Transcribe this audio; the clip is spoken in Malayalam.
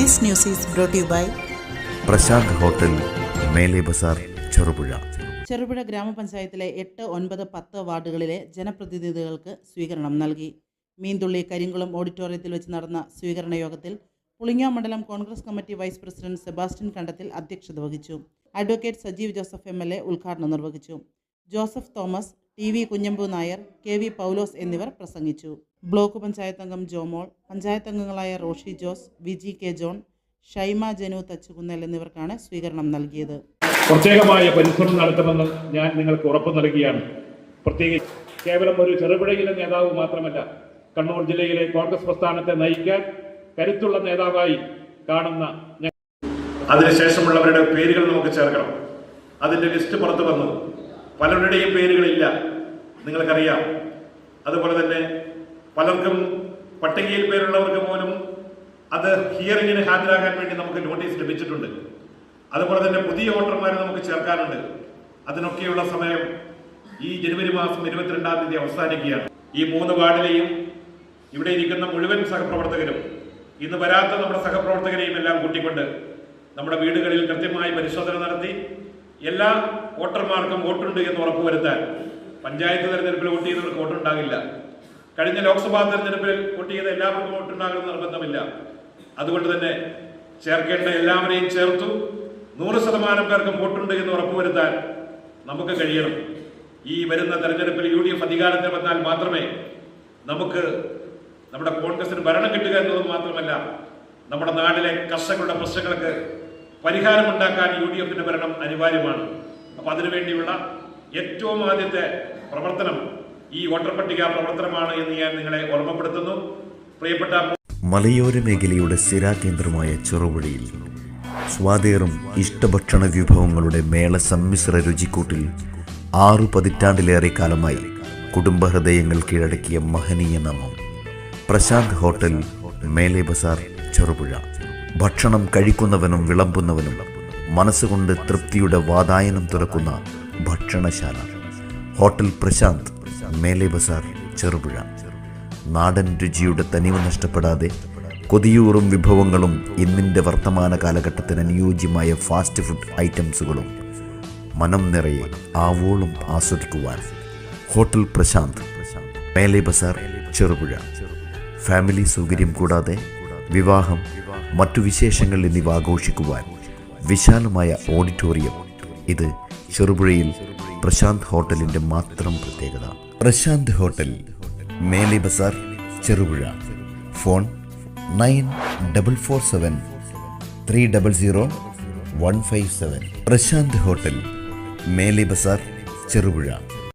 This news is brought to you by Prashanth hotel, Mele Bazar, Cherupuzha. Cherupuzha ഗ്രാമപഞ്ചായത്തിലെ 8, 9, 10 വാർഡുകളിലെ ജനപ്രതിനിധികൾക്ക് സ്വീകരണം നൽകി. മീന്തുള്ളി കരിങ്കുളം ഓഡിറ്റോറിയത്തിൽ വെച്ച് നടന്ന സ്വീകരണ യോഗത്തിൽ പുളിങ്ങ മണ്ഡലം Congress committee vice president Sebastian Kandathil അധ്യക്ഷത വഹിച്ചു. അഡ്വക്കേറ്റ് സജീവ് ജോസഫ് MLA ഉദ്ഘാടനം നിർവഹിച്ചു. ജോസഫ് തോമസ്, TV കുഞ്ഞമ്പു നായർ, KV പൗലോസ് എന്നിവർ പ്രസംഗിച്ചു. ബ്ലോക്ക് പഞ്ചായത്ത് അംഗം ജോമോൾ, പഞ്ചായത്ത് അംഗങ്ങളായ റോഷി ജോസ്, VGK ജോൺ, ഷൈമ ജനു തച്ചുകുന്നൽ എന്നിവർക്കാണ് സ്വീകരണം നൽകിയത്. പ്രത്യേകമായ പരിശ്രമം നടത്തുമെന്ന് ഞാൻ നിങ്ങൾക്ക് ഉറപ്പ് നൽകുകയാണ്. പ്രത്യേകിച്ച് കേവലം ഒരു ചെറുപുഴയിലെ നേതാവ് മാത്രമല്ല, കണ്ണൂർ ജില്ലയിലെ കോൺഗ്രസ് പ്രസ്ഥാനത്തെ നയിക്കാൻ കരുത്തുള്ള നേതാവായി കാണുന്ന അതിനുശേഷമുള്ളവരുടെ പേരുകൾ നമുക്ക് ചേർക്കണം. അതിൻ്റെ ലിസ്റ്റ് പുറത്തു വന്നു. പലരുടെയും പേരുകളില്ല, നിങ്ങൾക്കറിയാം. അതുപോലെ തന്നെ പലർക്കും പട്ടികയിൽ പേരുള്ളവർക്ക് പോലും അത് ഹിയറിങ്ങിന് ഹാജരാകാൻ വേണ്ടി നമുക്ക് നോട്ടീസ് ലഭിച്ചിട്ടുണ്ട്. അതുപോലെ തന്നെ പുതിയ വോട്ടർമാരെ നമുക്ക് ചേർക്കാനുണ്ട്. അതിനൊക്കെയുള്ള സമയം ഈ ജനുവരി മാസം 22-ാം തീയതി അവസാനിക്കുകയാണ്. ഈ 3 വാർഡിലെയും ഇവിടെ ഇരിക്കുന്ന മുഴുവൻ സഹപ്രവർത്തകരും, ഇന്ന് വരാത്ത നമ്മുടെ സഹപ്രവർത്തകരെയും എല്ലാം കൂട്ടിക്കൊണ്ട് നമ്മുടെ വീടുകളിൽ കൃത്യമായി പരിശോധന നടത്തി എല്ലാ വോട്ടർമാർക്കും വോട്ടുണ്ട് എന്ന് ഉറപ്പുവരുത്താൻ. പഞ്ചായത്ത് തെരഞ്ഞെടുപ്പിൽ വോട്ട് ചെയ്തവർക്ക് വോട്ടുണ്ടാകില്ല. കഴിഞ്ഞ ലോക്സഭാ തെരഞ്ഞെടുപ്പിൽ വോട്ട് ചെയ്ത എല്ലാവർക്കും വോട്ടുണ്ടാകുമെന്ന് നിർബന്ധമില്ല. അതുകൊണ്ട് തന്നെ ചേർക്കേണ്ട എല്ലാവരെയും ചേർത്തു 100% പേർക്കും വോട്ടുണ്ട് എന്ന് ഉറപ്പുവരുത്താൻ നമുക്ക് കഴിയണം. ഈ വരുന്ന തെരഞ്ഞെടുപ്പിൽ UDF അധികാരത്തിൽ വന്നാൽ മാത്രമേ നമുക്ക് നമ്മുടെ കോൺഗ്രസിന് ഭരണം കിട്ടുക എന്നത് മാത്രമല്ല, നമ്മുടെ നാട്ടിലെ കർഷകരുടെ പ്രശ്നങ്ങൾക്ക് പരിഹാരമുണ്ടാക്കാൻ UDFന്റെ ഭരണം അനിവാര്യമാണ്. അപ്പോൾ അതിനുവേണ്ടിയുള്ള ഏറ്റവും ആദ്യത്തെ പ്രവർത്തനം ഈ വോട്ടർ പട്ടിക പ്രവർത്തനമാണ് എന്ന് ഞാൻ നിങ്ങളെ ഓർമ്മപ്പെടുത്തുന്നു. പ്രിയപ്പെട്ട മലയോര മേഖലയുടെ സ്ഥിരാകേന്ദ്രമായ ചെറുപുഴയിൽ സ്വാദേറും ഇഷ്ടഭക്ഷണ വിഭവങ്ങളുടെ മേള സമ്മിശ്ര രുചിക്കൂട്ടിൽ 6 പതിറ്റാണ്ടിലേറെ കാലമായി കുടുംബഹൃദയങ്ങൾ കീഴടക്കിയ മഹനീയ നാമം പ്രശാന്ത് ഹോട്ടൽ, മേലെ ബസാർ, ചെറുപുഴ. ഭക്ഷണം കഴിക്കുന്നവനും വിളമ്പുന്നവനും മനസ്സുകൊണ്ട് തൃപ്തിയുടെ വാതായനം തുറക്കുന്ന ഭക്ഷണശാല ഹോട്ടൽ പ്രശാന്ത്, മേലെ ബസാർ, ചെറുപുഴ. നാടൻ രുചിയുടെ തനിവ് നഷ്ടപ്പെടാതെ കൊതിയൂറും വിഭവങ്ങളും ഇന്നിൻ്റെ വർത്തമാന കാലഘട്ടത്തിന് അനുയോജ്യമായ ഫാസ്റ്റ് ഫുഡ് ഐറ്റംസുകളും മനം നിറയെ ആവോളം ആസ്വദിക്കുവാൻ ഹോട്ടൽ പ്രശാന്ത്, മേലെ ബസാർ, ചെറുപുഴ. ഫാമിലി സൗകര്യം കൂടാതെ വിവാഹം, മറ്റു വിശേഷങ്ങൾ എന്നിവ ആഘോഷിക്കുവാൻ വിശാലമായ ഓഡിറ്റോറിയം. ഇത് ചെറുപുഴയിൽ പ്രശാന്ത് ഹോട്ടലിൻ്റെ മാത്രം പ്രത്യേകത. Prashant hotel, Mele Bazar, Cherupuzha. Phone 9447 300 157. Prashant hotel, Mele Bazar, Cherupuzha.